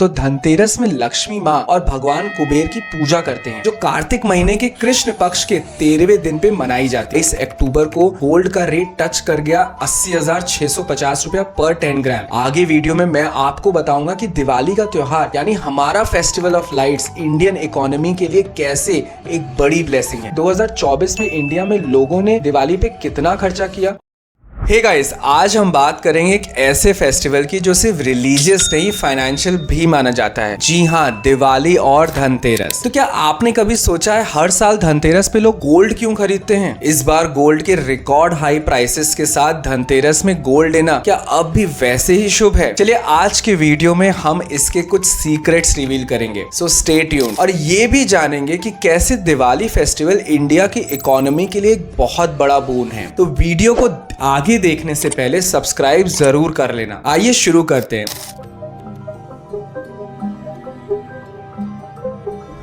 तो धनतेरस में लक्ष्मी माँ और भगवान कुबेर की पूजा करते हैं, जो कार्तिक महीने के कृष्ण पक्ष के 13वें दिन पे मनाई जाती है। इस अक्टूबर को गोल्ड का रेट टच कर गया 80,650 रुपया पर 10 ग्राम। आगे वीडियो में मैं आपको बताऊंगा कि दिवाली का त्योहार यानी हमारा festival of lights Indian economy के लिए कैसे एक बड़ी ब्लेसिंग है। 2024 में इंडिया में लोगों ने दिवाली पे कितना खर्चा किया। हे गाइस, आज हम बात करेंगे एक ऐसे फेस्टिवल की जो सिर्फ रिलीजियस नहीं फाइनेंशियल भी माना जाता है। जी हाँ, दिवाली और धनतेरस। तो क्या आपने कभी सोचा है हर साल धनतेरस पे लोग गोल्ड क्यों खरीदते हैं? इस बार गोल्ड के रिकॉर्ड हाई प्राइसेस के साथ धनतेरस में गोल्ड लेना क्या अब भी वैसे ही शुभ है? चलिए आज के वीडियो में हम इसके कुछ सीक्रेट्स रिवील करेंगे, सो स्टे ट्यून। और ये भी जानेंगे कि कैसे दिवाली फेस्टिवल इंडिया की इकोनॉमी के लिए एक बहुत बड़ा बून है। तो वीडियो को आगे देखने से पहले सब्सक्राइब जरूर कर लेना। आइए शुरू करते हैं।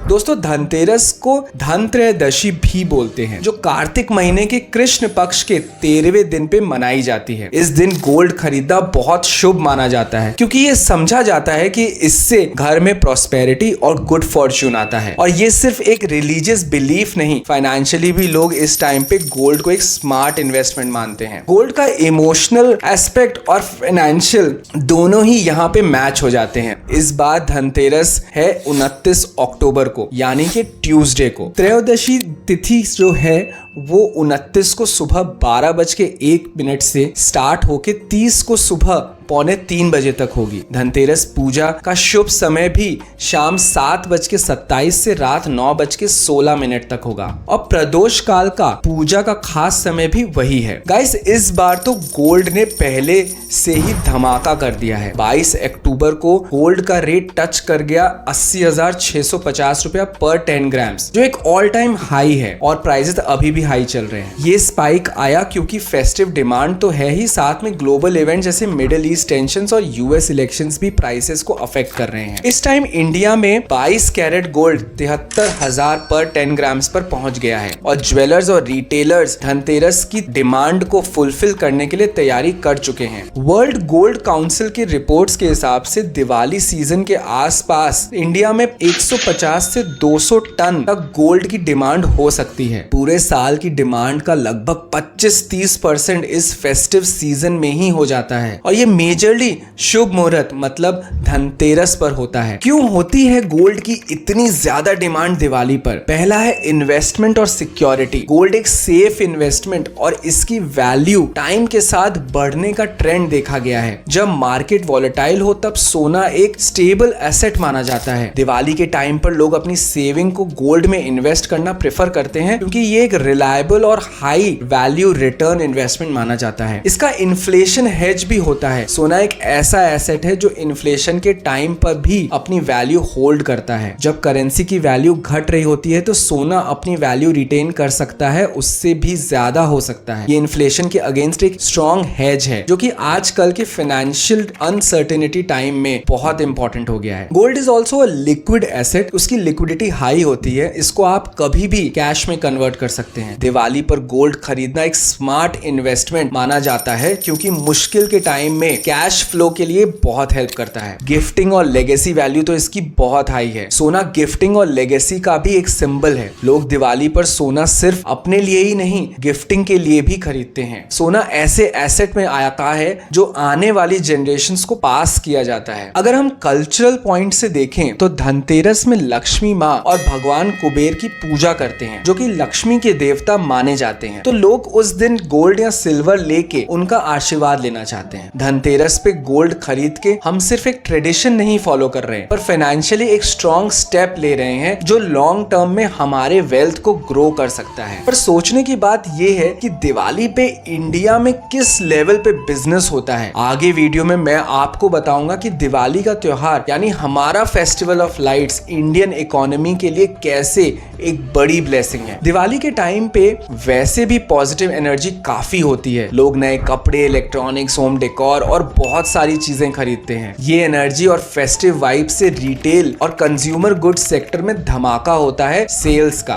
दोस्तों, धनतेरस को धनत्रयोदशी भी बोलते हैं, जो कार्तिक महीने के कृष्ण पक्ष के 13वें दिन पे मनाई जाती है। इस दिन गोल्ड खरीदना बहुत शुभ माना जाता है, क्योंकि ये समझा जाता है कि इससे घर में प्रॉस्पेरिटी और गुड फॉर्च्यून आता है। और ये सिर्फ एक रिलीजियस बिलीफ नहीं, फाइनेंशियली भी लोग इस टाइम पे गोल्ड को एक स्मार्ट इन्वेस्टमेंट मानते हैं। गोल्ड का इमोशनल एस्पेक्ट और फाइनेंशियल दोनों ही यहाँ पे मैच हो जाते हैं। इस बार धनतेरस है 29 अक्टूबर को, यानी कि ट्यूसडे को। त्रयोदशी तिथि जो है वो 29 को सुबह 12:01 से स्टार्ट होके 30 को सुबह 2:45 बजे तक होगी। धनतेरस पूजा का शुभ समय भी शाम 7:27 से रात 9:16 तक होगा। और प्रदोष काल का पूजा का खास समय भी वही है। गाइस, इस बार तो गोल्ड ने पहले से ही धमाका कर दिया है। 22 अक्टूबर को गोल्ड का रेट टच कर गया 80,650 रुपया पर 10 ग्राम, जो एक ऑल टाइम हाई है। और प्राइसेस अभी भी हाई चल रहे हैं। ये स्पाइक आया क्योंकि फेस्टिव डिमांड तो है ही, साथ में ग्लोबल इवेंट जैसे मिडिल ईस्ट टेंशंस और यूएस इलेक्शंस भी प्राइसेस को अफेक्ट कर रहे हैं। इस टाइम इंडिया में 22 कैरेट गोल्ड 73,000 पर 10 ग्राम पर पहुंच गया है। और ज्वेलर्स और रिटेलर्स धनतेरस की डिमांड को फुलफिल करने के लिए तैयारी कर चुके हैं। वर्ल्ड गोल्ड काउंसिल की रिपोर्ट्स के हिसाब से दिवाली सीजन के आसपास इंडिया में 150 से 200 टन तक गोल्ड की डिमांड हो सकती है। पूरे साल की डिमांड का लगभग 25-30% इस फेस्टिव सीजन में ही हो जाता है। और ये मेजरली शुभ मुहूर्त मतलब धनतेरस पर होता है। क्यों होती है गोल्ड की इतनी ज्यादा डिमांड दिवाली पर? पहला है इन्वेस्टमेंट और सिक्योरिटी। गोल्ड एक सेफ इन्वेस्टमेंट और इसकी वैल्यू टाइम के साथ बढ़ने का ट्रेंड देखा गया है। जब मार्केट वॉलेटाइल हो तब सोना एक स्टेबल एसेट माना जाता है। दिवाली के टाइम पर लोग अपनी सेविंग को गोल्ड में इन्वेस्ट करना प्रेफर करते हैं, क्योंकि ये एक रिलायबल और हाई वैल्यू रिटर्न इन्वेस्टमेंट माना जाता है। इसका इन्फ्लेशन हेज भी होता है। सोना एक ऐसा एसेट है जो इन्फ्लेशन के टाइम पर भी अपनी वैल्यू होल्ड करता है। जब करेंसी की वैल्यू घट रही होती है तो सोना अपनी वैल्यू रिटेन कर सकता है, उससे भी ज्यादा हो सकता है। ये इन्फ्लेशन के अगेंस्ट एक स्ट्रॉन्ग हेज है, जो कि आजकल के फाइनेंशियल अनसर्टेनिटी टाइम में बहुत इंपॉर्टेंट हो गया है। Gold is also a liquid asset. उसकी लिक्विडिटी हाई होती है। इसको आप कभी भी कैश में कन्वर्ट कर सकते हैं। दिवाली पर गोल्ड खरीदना एक स्मार्ट इन्वेस्टमेंट माना जाता है, क्योंकि मुश्किल के टाइम में कैश फ्लो के लिए बहुत हेल्प करता है। गिफ्टिंग और लेगेसी वैल्यू तो इसकी बहुत हाई है। सोना गिफ्टिंग और लेगेसी का भी एक सिंबल है। लोग दिवाली पर सोना सिर्फ अपने लिए ही नहीं, गिफ्टिंग के लिए भी खरीदते हैं। सोना ऐसे एसेट में आता है जो आने वाली जनरेशंस को पास किया जाता है। अगर हम कल्चरल पॉइंट से देखें तो धनतेरस में लक्ष्मी माँ और भगवान कुबेर की पूजा करते हैं, जो कि लक्ष्मी के देवता माने जाते हैं। तो लोग उस दिन गोल्ड या सिल्वर लेके उनका आशीर्वाद लेना चाहते हैं। धनतेरस पे गोल्ड खरीद के हम सिर्फ एक ट्रेडिशन नहीं फॉलो कर रहे हैं, पर फाइनेंशियली एक स्ट्रॉन्ग स्टेप ले रहे हैं, जो लॉन्ग टर्म में हमारे वेल्थ को ग्रो कर सकता है। पर सोचने की बात यह है कि दिवाली पे इंडिया में किस लेवल पे बिजनेस होता है। आगे वीडियो में मैं आपको बताऊंगा कि दिवाली का त्योहार यानी हमारा festival of lights Indian economy के लिए कैसे एक बड़ी ब्लेसिंग है। दिवाली के टाइम पे वैसे भी पॉजिटिव एनर्जी काफी होती है। लोग नए कपड़े, इलेक्ट्रॉनिक्स, होम डेकोर और बहुत सारी चीजें खरीदते हैं। ये एनर्जी और फेस्टिव वाइब से रिटेल और कंज्यूमर गुड्स सेक्टर में धमाका होता है सेल्स का।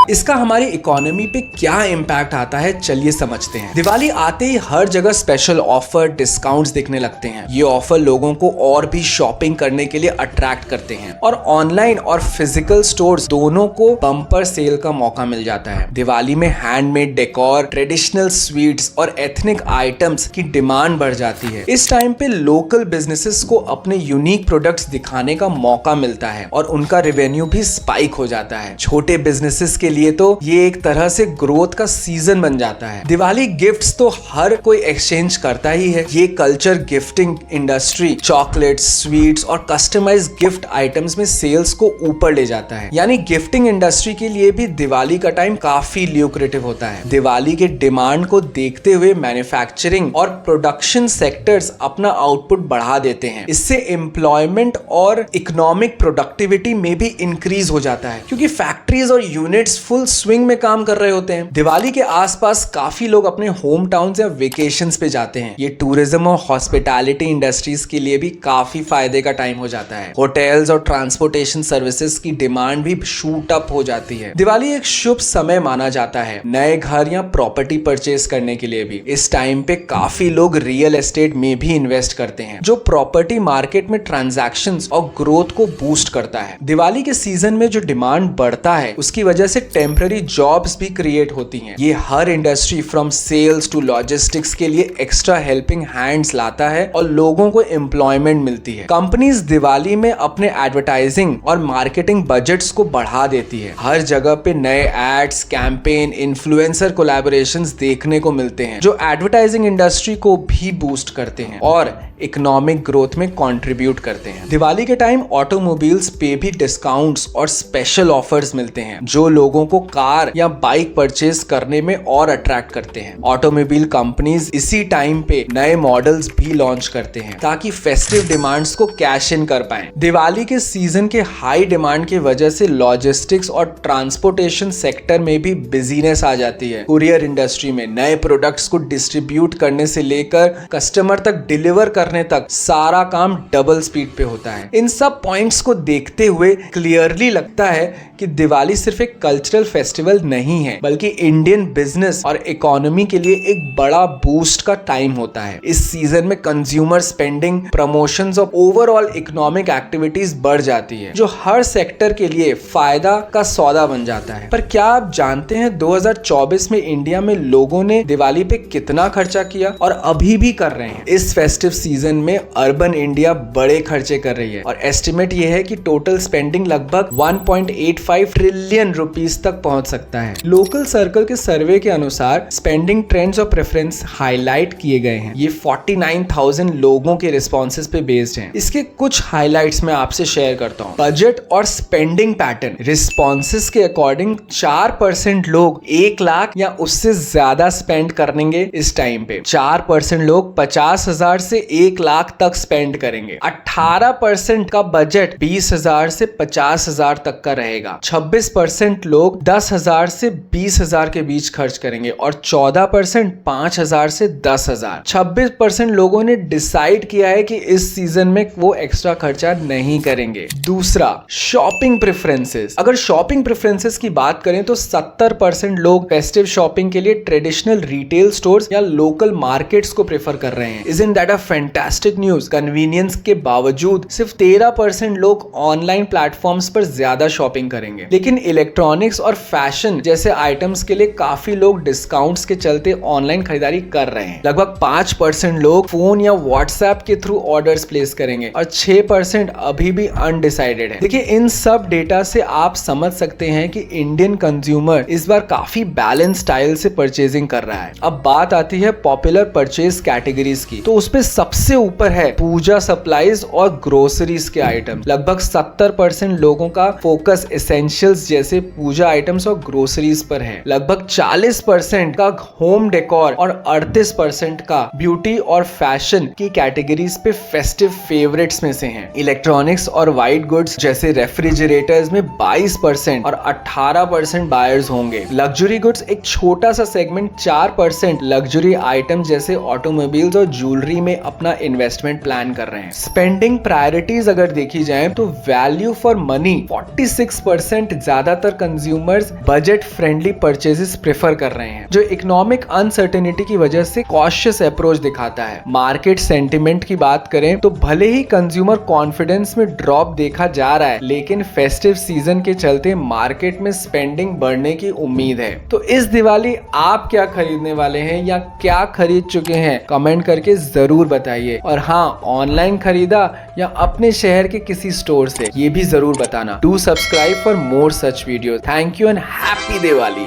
इसका हमारी इकोनॉमी पे क्या इम्पैक्ट आता है, चलिए समझते हैं। दिवाली आते ही हर जगह स्पेशल ऑफर, डिस्काउंट्स दिखने लगते हैं। ये ऑफर लोगों को और भी शॉपिंग करने के लिए अट्रैक्ट करते हैं और ऑनलाइन और फिजिकल स्टोर्स दोनों को बम्पर सेल का मौका मिल जाता है। दिवाली में हैंडमेड डेकोर, ट्रेडिशनल स्वीट्स और एथनिक आइटम्स की डिमांड बढ़ जाती है। इस टाइम पे लोकल बिजनेसेस को अपने यूनिक प्रोडक्ट्स दिखाने का मौका मिलता है और उनका रेवेन्यू भी स्पाइक हो जाता है। छोटे बिजनेसेस के लिए तो ये एक तरह से ग्रोथ का सीजन बन जाता है। दिवाली गिफ्ट्स तो हर कोई एक्सचेंज करता ही है। ये culture gifting industry chocolates, sweets और कस्टमाइज्ड गिफ्ट आइटम्स में सेल्स को ऊपर ले जाता है। यानी गिफ्टिंग इंडस्ट्री के लिए भी दिवाली का टाइम काफी ल्यूक्रेटिव होता है। दिवाली के डिमांड को देखते हुए मैन्युफैक्चरिंग और प्रोडक्शन सेक्टर्स अपना आउटपुट बढ़ा देते हैं। इससे एम्प्लॉयमेंट और इकोनॉमिक प्रोडक्टिविटी में भी इंक्रीज हो जाता है, क्योंकि फैक्ट्रीज और यूनिट्स फुल स्विंग में काम कर रहे होते हैं। दिवाली के आसपास काफी लोग अपने होम टाउन्स या वेकेशंस पे जाते हैं। ये टूरिज्म और हॉस्पिटैलिटी इंडस्ट्रीज के लिए भी काफी फायदे का टाइम हो जाता है। होटल्स और ट्रांसपोर्टेशन सर्विसेज की डिमांड भी शूट अप हो जाती है। दिवाली एक शुभ समय माना जाता है नए घर या प्रॉपर्टी परचेज करने के लिए भी। इस टाइम पे काफी लोग रियल एस्टेट में भी इन्वेस्ट करते हैं, जो प्रॉपर्टी मार्केट में ट्रांजैक्शंस और ग्रोथ को बूस्ट करता है। दिवाली के सीजन में जो डिमांड बढ़ता है उसकी वजह से टेम्पररी जॉब्स भी क्रिएट होती हैं। ये हर industry from sales to logistics के लिए एक्स्ट्रा हेल्पिंग हैंड्स लाता है और लोगों को एम्प्लॉयमेंट मिलती है। कंपनीज दिवाली में अपने एडवर्टाइजिंग और मार्केटिंग बजट्स को बढ़ा देती है। हर जगह पे नए एड्स, कैंपेन, इन्फ्लुएंसर कोलैबोरेशंस देखने को मिलते हैं, जो एडवर्टाइजिंग इंडस्ट्री को भी बूस्ट करते हैं और इकोनॉमिक ग्रोथ में कंट्रीब्यूट करते हैं। दिवाली के टाइम ऑटोमोबाइल्स पे भी डिस्काउंट्स और स्पेशल ऑफर्स मिलते हैं, जो लोगों को कार या बाइक परचेज करने में और अट्रैक्ट करते हैं। ऑटोमोबाइल कंपनीज इसी टाइम पे नए मॉडल्स भी लॉन्च करते हैं ताकि फेस्टिव डिमांड्स को कैश इन कर पाएं। दिवाली के सीजन के हाई डिमांड की वजह से लॉजिस्टिक्स और ट्रांसपोर्टेशन सेक्टर में भी बिजीनेस आ जाती है। कुरियर इंडस्ट्री में नए प्रोडक्ट्स को डिस्ट्रीब्यूट करने से लेकर कस्टमर तक डिलीवर करने तक सारा काम डबल स्पीड पे होता है। इन सब पॉइंट्स को देखते हुए क्लियरली लगता है कि दिवाली सिर्फ एक कल्चरल फेस्टिवल नहीं है, बल्कि इंडियन बिजनेस और इकोनॉमी के लिए एक बड़ा बूस्ट का टाइम होता है। इस सीजन में कंज्यूमर स्पेंडिंग, प्रमोशंस और ओवरऑल इकोनॉमिक एक्टिविटीज बढ़ जाती है, जो हर सेक्टर के लिए फायदा का सौदा बन जाता है। पर क्या आप जानते हैं 2024 में इंडिया में लोगों ने दिवाली पे कितना खर्चा किया और अभी भी कर रहे हैं? इस फेस्टिव सीजन में अर्बन इंडिया बड़े खर्चे कर रही है और एस्टिमेट ये है कि टोटल स्पेंडिंग लगभग 1.85 ट्रिलियन रुपीस तक पहुंच सकता है। लोकल सर्कल के सर्वे के अनुसार स्पेंडिंग ट्रेंड्स और प्रेफरेंस हाईलाइट किए गए हैं। ये 49,000 लोगों के रिस्पॉन्सेज पे बेस्ड हैं। इसके कुछ हाईलाइट्स मैं आपसे शेयर करता हूँ। बजट और स्पेंडिंग पैटर्न रिस्पॉन्सेज के अकॉर्डिंग 4% लोग 1 लाख या उससे ज्यादा स्पेंड करेंगे इस टाइम पे। 4% लोग 50,000 से 1 लाख तक स्पेंड करेंगे। 18% का बजट 20,000 से 50,000 तक का रहेगा। 26% लोग 10,000 से 20,000 के बीच खर्च करेंगे और 14% 5,000 से 10,000। 26% लोगों ने डिसाइड किया है कि इस सीजन में वो एक्स्ट्रा खर्चा नहीं करेंगे। दूसरा, शॉपिंग प्रेफरेंसेस। अगर शॉपिंग प्रेफरेंसेस की बात करें तो 70% लोग फेस्टिव शॉपिंग के लिए ट्रेडिशनल रिटेल स्टोर्स या लोकल मार्केट्स को प्रेफर कर रहे हैं। Isn't that a fantastic news? Convenience के बावजूद सिर्फ 13% लोग ऑनलाइन प्लेटफॉर्म्स पर ज्यादा शॉपिंग करेंगे। लेकिन इलेक्ट्रॉनिक्स और फैशन जैसे आइटम्स के लिए काफी लोग डिस्काउंट्स के चलते ऑनलाइन खरीदारी कर रहे हैं। लगभग 5% लोग फोन या व्हाट्सएप के थ्रू ऑर्डर्स प्लेस करेंगे और 6% अभी भी अनडिसाइडेड है। देखिए, इन सब डेटा से आप समझ सकते हैं कि इंडियन कंज्यूमर इस बार काफी बैलेंस स्टाइल से परचेजिंग कर रहा है। अब बात आती है पॉपुलर परचेज कैटेगरीज की, तो उसपे सबसे ऊपर है पूजा सप्लाईज और ग्रोसरीज के आइटम। लगभग 70% लोगों का फोकस एसेंशियल्स जैसे पूजा आइटम्स और ग्रोसरीज पर है। लगभग 40% का होम डेकोर और 38% का ब्यूटी और फैशन की कैटेगरीज पे फेस्टिव फेवरेट्स में से हैं। इलेक्ट्रॉनिक्स और व्हाइट गुड्स जैसे रेफ्रिजरेटर्स में 22% और 18% बायर्स होंगे। लग्जरी गुड्स एक छोटा सा सेगमेंट 4% लग्जरी आइटम जैसे ऑटोमोबाइल्स और ज्वेलरी में अपना इन्वेस्टमेंट प्लान कर रहे हैं। स्पेंडिंग प्रायोरिटीज अगर देखी जाए तो वैल्यू फॉर मनी 46% 50% ज्यादातर consumers budget friendly purchases prefer कर रहे हैं, जो इकोनॉमिक अनसर्टेनिटी की वजह से कॉशियस अप्रोच दिखाता है। मार्केट सेंटिमेंट की बात करें तो भले ही कंज्यूमर कॉन्फिडेंस में ड्रॉप देखा जा रहा है, लेकिन फेस्टिव सीजन के चलते मार्केट में स्पेंडिंग बढ़ने की उम्मीद है। तो इस दिवाली आप क्या खरीदने वाले हैं या क्या खरीद चुके हैं, कमेंट करके जरूर बताइए। और हाँ, ऑनलाइन खरीदा या अपने शहर के किसी स्टोर से, ये भी जरूर बताना। Do subscribe for more such video. Thank you and happy Diwali.